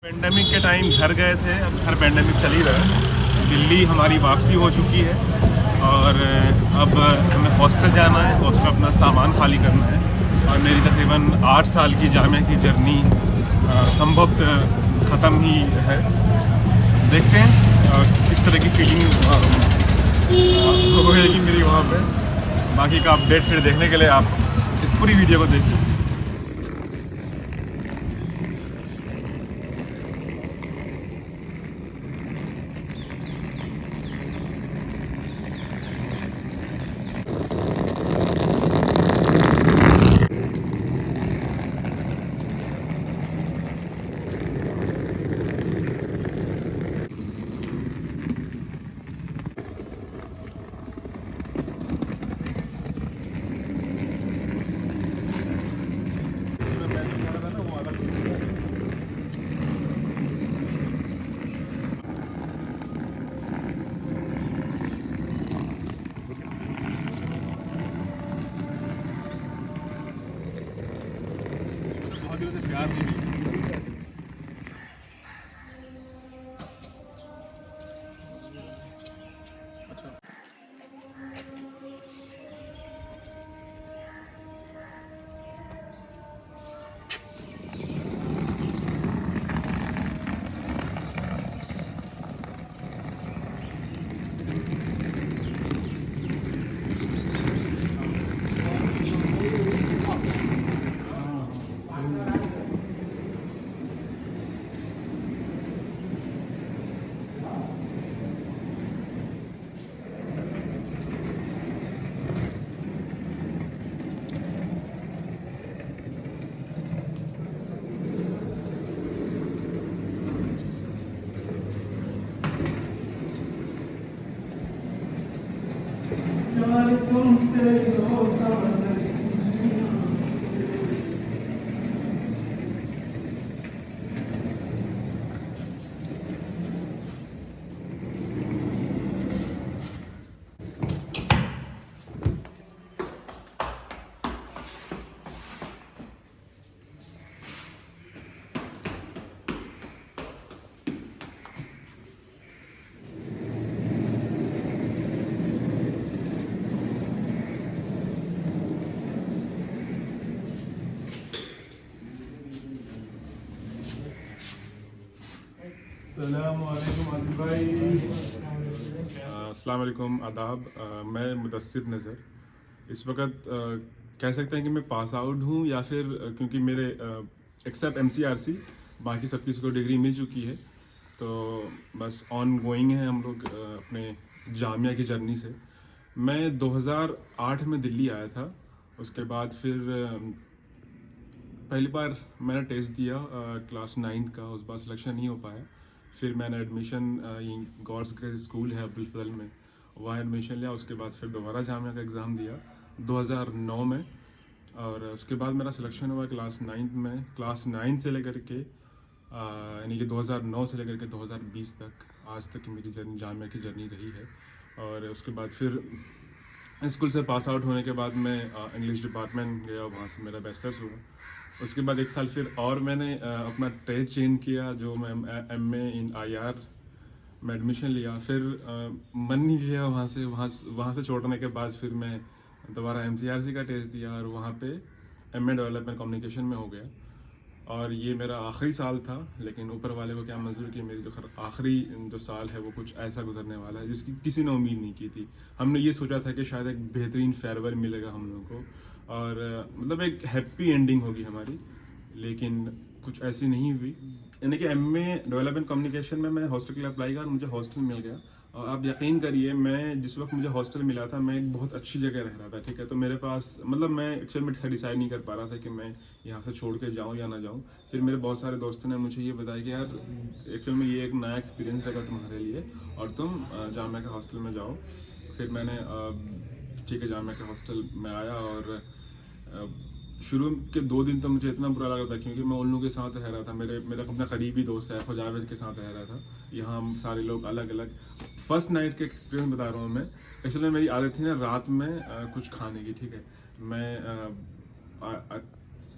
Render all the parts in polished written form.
Pandemic के time घर गए थे, अब घर पेंडेमिक चल ही रहा है। दिल्ली हमारी वापसी हो चुकी है और अब हमें हॉस्टल जाना है, हॉस्टल अपना सामान खाली करना है। और मेरी तकरीबन 8 साल की जामिया की जर्नी संभवतः ख़त्म ही है। देखते हैं किस तरह की फीलिंग होगी मेरी वहाँ पे। बाकी का अपडेट फिर देखने के लिए आप इस पूरी वीडियो को देखिए। प्यार नहीं। अस्सलाम वालेकुम, आदाब। मैं मुदस्सिर नज़र। इस वक्त कह सकते हैं कि मैं पास आउट हूँ या फिर क्योंकि मेरे एक्सेप्ट MCRC बाकी सब किसी को डिग्री मिल चुकी है, तो बस ऑन गोइंग है हम लोग अपने जामिया की जर्नी से। मैं 2008 में दिल्ली आया था। उसके बाद फिर पहली बार मैंने टेस्ट दिया क्लास 9 का, उस बार सिलेक्शन नहीं हो पाया। फिर मैंने एडमिशन गॉड्स ग्रेस स्कूल है अब्दुल फजल में, वहाँ एडमिशन लिया। उसके बाद फिर दोबारा जामिया का एग्ज़ाम दिया 2009 में, और उसके बाद मेरा सिलेक्शन हुआ क्लास 9 में। क्लास 9 से लेकर के यानी कि 2009 से लेकर के 2020 तक, आज तक की मेरी जर्नी जामिया की जर्नी रही है। और उसके बाद फिर स्कूल से पास आउट होने के बाद मैं इंग्लिश डिपार्टमेंट गया, वहाँ से मेरा बैचलर्स हुआ। उसके बाद 1 साल फिर और मैंने अपना ट्रेड चेंज किया, जो मैं MA इन IR में एडमिशन लिया। फिर मन नहीं किया वहाँ से छोड़ने के बाद फिर मैं दोबारा MCRC का टेस्ट दिया और वहाँ पे MA डेवलपमेंट कम्युनिकेशन में हो गया। और ये मेरा आखिरी साल था, लेकिन ऊपर वाले को क्या मंजूर कि मेरी जो आखिरी जो साल है वो कुछ ऐसा गुजरने वाला है जिसकी किसी ने उम्मीद नहीं की थी। हमने ये सोचा था कि शायद एक बेहतरीन फेयरवेल मिलेगा हम लोगों को, और मतलब एक हैप्पी एंडिंग होगी हमारी, लेकिन कुछ ऐसी नहीं हुई। यानी कि MA डेवलपमेंट कम्युनिकेशन में मैं हॉस्टल के लिए अप्लाई किया और मुझे हॉस्टल मिल गया। और आप यकीन करिए, मैं जिस वक्त मुझे हॉस्टल मिला था मैं एक बहुत अच्छी जगह रह रहा था, ठीक है। तो मेरे पास मतलब मैं एक्चुअल में डिसाइड नहीं कर पा रहा था कि मैं यहाँ से छोड़ के जाऊँ या ना जाऊँ। फिर मेरे बहुत सारे दोस्तों ने मुझे ये बताया कि यार एक्चुअल में ये एक नया एक्सपीरियंस रहेगा तुम्हारे लिए और तुम जामिया के हॉस्टल में जाओ। फिर मैंने ठीक है जामिया के हॉस्टल में आया, और शुरू के 2 दिन तो मुझे इतना बुरा लग रहा था क्योंकि मैं उन लोगों के साथ रह रहा था। मेरा अपना करीबी दोस्त है जावेद के साथ रह रहा था। यहाँ हम सारे लोग अलग अलग। फर्स्ट नाइट के एक्सपीरियंस बता रहा हूँ मैं। एक्चुअली मेरी आदत थी ना रात में कुछ खाने की, ठीक है। मैं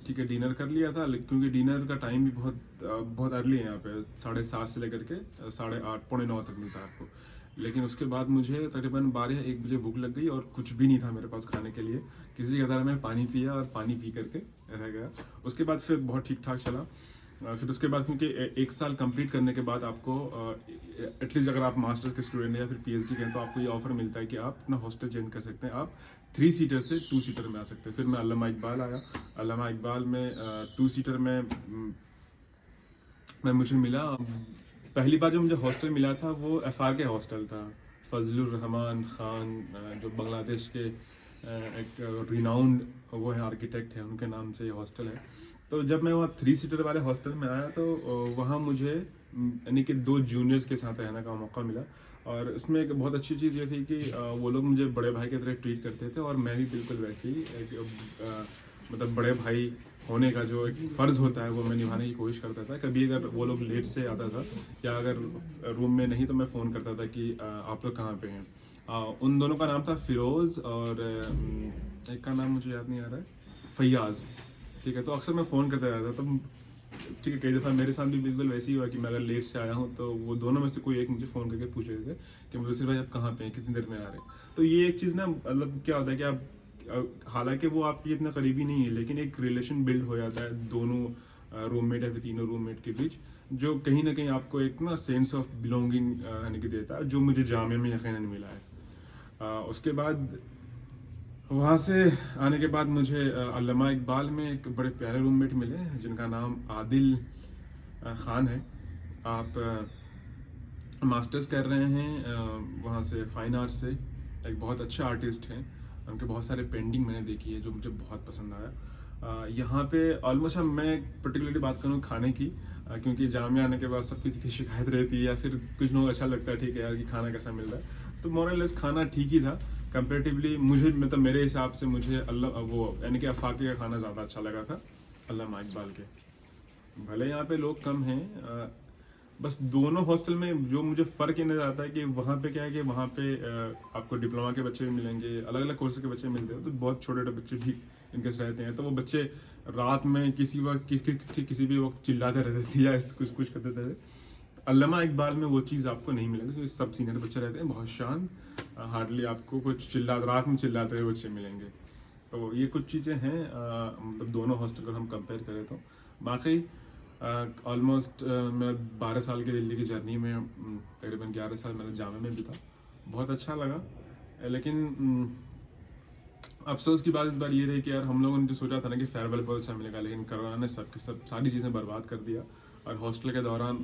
ठीक है, डिनर कर लिया था क्योंकि डिनर का टाइम भी बहुत अर्ली है यहाँ पे, 7:30 से लेकर के 8:30 पौने 9 तक मिलता है आपको। लेकिन उसके बाद मुझे तकरीबन 12 या 1 बजे भूख लग गई और कुछ भी नहीं था मेरे पास खाने के लिए। किसी के तरह मैं पानी पिया और पानी पी करके रह गया। उसके बाद फिर बहुत ठीक ठाक चला। फिर उसके बाद क्योंकि 1 साल कंप्लीट करने के बाद आपको एटलीस्ट अगर आप मास्टर्स के स्टूडेंट हैं या फिर पीएचडी के हैं तो आपको ये ऑफर मिलता है कि आप अपना हॉस्टल चेंज कर सकते हैं, आप 3 सीटर से 2 सीटर में आ सकते हैं। फिर मैं अल्लामा इकबाल आया। अल्लामा इकबाल में 2 सीटर में मुझे मिला। पहली बार जो मुझे हॉस्टल मिला था वो एफआर के हॉस्टल था, फजलुर रहमान खान जो बांग्लादेश के एक रिनाउंड वो है आर्किटेक्ट है, उनके नाम से ये हॉस्टल है। तो जब मैं वहाँ 3 सीटर वाले हॉस्टल में आया तो वहाँ मुझे यानी कि 2 जूनियर्स के साथ रहने का मौका मिला। और उसमें एक बहुत अच्छी चीज़ ये थी कि वो लोग मुझे बड़े भाई की तरह ट्रीट करते थे और मैं भी बिल्कुल वैसे ही मतलब बड़े भाई होने का जो एक फ़र्ज़ होता है वो मैं निभाने की कोशिश करता था। कभी अगर वो लोग लेट से आता था या अगर रूम में नहीं तो मैं फ़ोन करता था कि आप लोग कहाँ पे हैं। उन दोनों का नाम था फ़िरोज़ और एक का नाम मुझे याद नहीं आ रहा है, फ़ैयाज़। ठीक है, तो अक्सर मैं फ़ोन करता रहता था। तो ठीक है, कई दफ़ा मेरे साथ भी बिल्कुल वैसे ही हुआ कि मैं अगर लेट से आया हूँ तो वो दोनों में से कोई एक मुझे फ़ोन करके पूछ रहे थे कि मुदस्सिर भाई आप कहाँ पे हैं, कितनी देर में आ रहे हैं। तो ये एक चीज़ ना मतलब क्या होता है कि आप हालांकि वो आपकी इतना करीबी नहीं है लेकिन एक रिलेशन बिल्ड हो जाता है दोनों रूममेट या फिर तीनों रूममेट के बीच, जो कहीं ना कहीं आपको एक ना सेंस ऑफ बिलोंगिंग यानी कि देता है, जो मुझे जामिया में यकीनन मिला है। उसके बाद वहाँ से आने के बाद मुझे अल्लामा इकबाल में एक बड़े प्यारे रूममेट मिले जिनका नाम आदिल ख़ान है। आप मास्टर्स कर रहे हैं वहाँ से फ़ाइन आर्ट्स से, एक बहुत अच्छे आर्टिस्ट हैं। उनके बहुत सारे पेंटिंग मैंने देखी है जो मुझे बहुत पसंद आया। यहाँ पे ऑलमोस्ट मैं पर्टिकुलरली बात करूँ खाने की, क्योंकि जामिया आने के बाद सब किसी की शिकायत रहती है या फिर कुछ लोग अच्छा लगता है ठीक है यार कि खाना कैसा मिल रहा है, तो मोरलेस खाना ठीक ही था कंपेरेटिवली। मुझे मतलब मेरे हिसाब से मुझे वो यानी कि अफाकी का खाना ज़्यादा अच्छा लगा था अल्लामा इकबाल के। भले यहाँ पे लोग कम हैं, बस दोनों हॉस्टल में जो मुझे फ़र्क ये नज़र आता है कि वहाँ पे क्या है कि वहाँ पे आपको डिप्लोमा के बच्चे भी मिलेंगे, अलग अलग कोर्स के बच्चे मिलते हैं, तो बहुत छोटे छोटे बच्चे भी इनके साथ रहते हैं। तो वो बच्चे रात में किसी वक्त किसी भी वक्त चिल्लाते रहते थे या कुछ करते थे। अल्लामा इकबाल में वो चीज़ आपको नहीं मिलेगी क्योंकि सब सीनियर बच्चे रहते हैं, बहुत शांत, हार्डली आपको कुछ रात में चिल्लाते हुए बच्चे मिलेंगे। तो ये कुछ चीज़ें हैं मतलब दोनों हॉस्टल को हम कंपेयर करें तो। बाकी ऑलमोस्ट मैं 12 साल की दिल्ली की जर्नी में तकरीबन 11 साल मैंने जामे में बिता, बहुत अच्छा लगा। लेकिन अफसोस की बात इस बार ये रही कि यार हम लोगों ने जो सोचा था ना कि फेयरवेल बहुत अच्छा मिलेगा, लेकिन कोरोना ने सब सारी चीज़ें बर्बाद कर दिया। और हॉस्टल के दौरान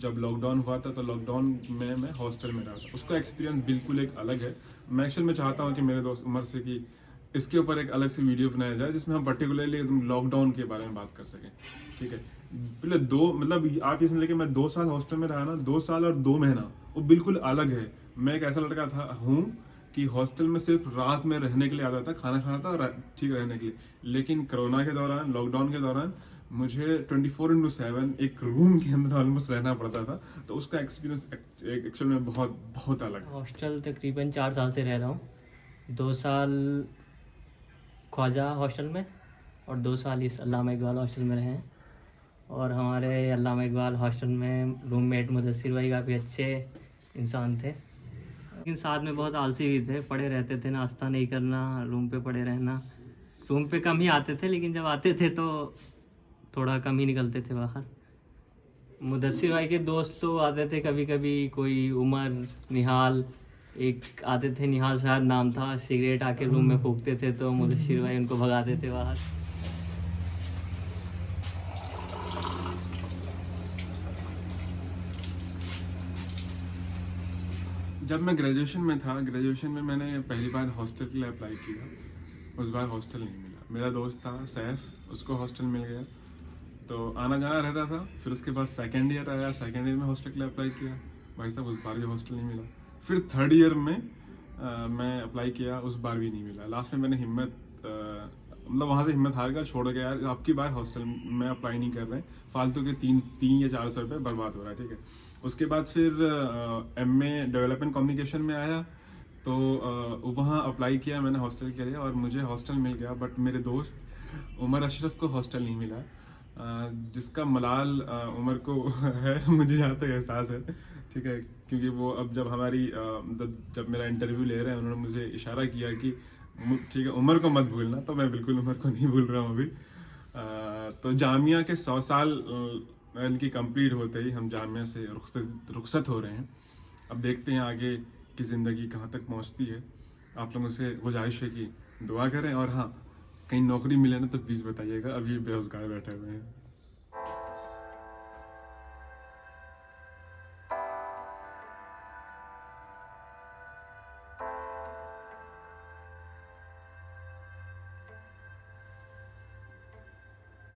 जब लॉकडाउन हुआ था तो लॉकडाउन में मैं हॉस्टल में रहा था, उसका एक्सपीरियंस बिल्कुल एक अलग है। मैं एक्चुअल में चाहता हूँ कि मेरे दोस्त उमर से कि इसके ऊपर एक अलग से वीडियो बनाया जाए जिसमें हम पर्टिकुलरली लॉकडाउन के बारे में बात कर सकें। ठीक है, पहले मतलब आप ये समझ कि मैं 2 साल हॉस्टल में रहा ना, 2 साल और 2 महीना वो बिल्कुल अलग है। मैं एक ऐसा लड़का हूँ कि हॉस्टल में सिर्फ रात में रहने के लिए आता था, खाना खाना था और ठीक रहने के लिए। लेकिन कोरोना के दौरान, लॉकडाउन के दौरान मुझे 24/7 एक रूम के अंदर ऑलमोस्ट रहना पड़ता था, तो उसका एक्सपीरियंस एक्चुअल में बहुत बहुत अलग है। हॉस्टल तकरीबन 4 साल से रह रहा हूँ। 2 साल ख्वाजा हॉस्टल में और 2 साल इस अल्लामा इकबाल हॉस्टल में रहे हैं। और हमारे अल्लामा इकबाल हॉस्टल में रूममेट मुदस्सिर भाई काफ़ी अच्छे इंसान थे, लेकिन साथ में बहुत आलसी भी थे। पड़े रहते थे, नाश्ता नहीं करना, रूम पे पड़े रहना। रूम पे कम ही आते थे, लेकिन जब आते थे तो थोड़ा कम ही निकलते थे बाहर। मुदस्सिर भाई के दोस्त तो आते थे कभी कभी, कोई उमर, निहाल, एक आते थे निहाल शायद नाम था, सिगरेट आके रूम में फूकते थे तो मुदस्सिर भाई उनको भगाते थे बाहर। जब मैं ग्रेजुएशन में था, ग्रेजुएशन में मैंने पहली बार हॉस्टल के लिए अप्लाई किया। उस बार हॉस्टल नहीं मिला। मेरा दोस्त था सैफ, उसको हॉस्टल मिल गया, तो आना जाना रहता था। फिर उसके बाद सेकेंड ईयर आया, सेकेंड ईयर में हॉस्टल के लिए अप्लाई किया, भाई साहब उस बार भी हॉस्टल नहीं मिला। फिर थर्ड ईयर में मैं अप्लाई किया, उस बार भी नहीं मिला। लास्ट में मैंने मतलब वहाँ से हिम्मत हार कर छोड़ के, यार आपकी बार हॉस्टल में अप्लाई नहीं कर रहे हैं, फालतू के 3 या 400 रुपये बर्बाद हो रहा है। ठीक है, उसके बाद फिर MA डेवलपमेंट कम्युनिकेशन में आया, तो वहाँ अप्लाई किया मैंने हॉस्टल के लिए और मुझे हॉस्टल मिल गया, बट मेरे दोस्त उमर अशरफ को हॉस्टल नहीं मिला, जिसका मलाल उमर को है, मुझे यहाँ तक एहसास है, ठीक है। क्योंकि वो अब जब हमारी जब मेरा इंटरव्यू ले रहे हैं, उन्होंने मुझे इशारा किया कि ठीक है उमर को मत भूलना, तो मैं बिल्कुल उमर को नहीं भूल रहा हूँ अभी। तो जामिया के 100 साल इनकी कंप्लीट होते ही हम जामिया से रुखसत हो रहे हैं। अब देखते हैं आगे की ज़िंदगी कहाँ तक पहुँचती है। आप लोगों से गुजारिश है कि दुआ करें, और हाँ, कहीं नौकरी मिले ना तो प्लीज़ बताइएगा, अभी बेरोज़गार बैठे हुए हैं।